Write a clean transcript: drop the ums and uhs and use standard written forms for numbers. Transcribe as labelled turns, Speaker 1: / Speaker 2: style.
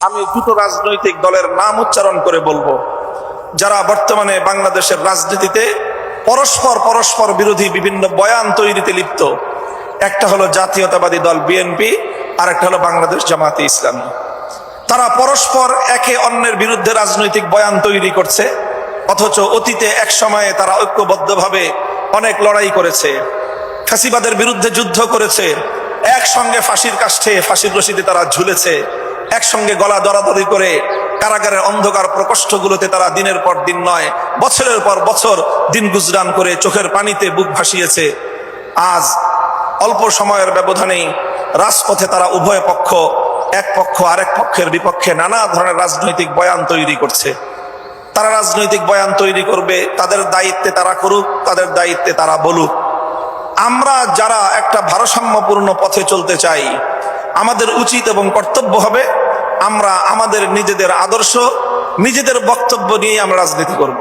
Speaker 1: আমি দুটো রাজনৈতিক দলের নাম উচ্চারণ করে বলবো যারা বর্তমানে বাংলাদেশের রাজনীতিতে পরস্পর বিরোধী বিভিন্ন বয়ান তৈরিতে লিপ্ত। একটা হলো জাতীয়তাবাদী দল বিএনপি, আর একটা হলো বাংলাদেশ জামাতে ইসলামী। তারা পরস্পর একে অন্যের বিরুদ্ধে রাজনৈতিক বয়ান তৈরি করছে, অথচ অতীতে এক সময়ে তারা ঐক্যবদ্ধভাবে অনেক লড়াই করেছে, ফ্যাসিবাদের বিরুদ্ধে যুদ্ধ করেছে, একসঙ্গে ফাঁসির কাষ্ঠে ফাঁসির রশিতে তারা ঝুলেছে, একসঙ্গে গলা দরাদরি করে কারাগারের অন্ধকার প্রকোষ্ঠগুলোতে তারা দিনের পর দিন নয় বছরের পর বছর দিন গুজরান করে চোখের পানিতে বুক ভাসিয়েছে। আজ অল্প সময়ের ব্যবধানেই রাজপথে তারা উভয় পক্ষ, এক পক্ষ আরেক পক্ষের বিপক্ষে নানা ধরনের রাজনৈতিক বয়ান তৈরি করছে। তারা রাজনৈতিক বয়ান তৈরি করবে, তাদের দায়িত্বে তারা করুক, তাদের দায়িত্বে তারা বলুক। আমরা যারা একটা ভারসাম্যপূর্ণ পথে চলতে চাই, আমাদের উচিত এবং কর্তব্য হবে আমরা আমাদের নিজেদের আদর্শ, নিজেদের বক্তব্য নিয়ে আমরা রাজনীতি করব।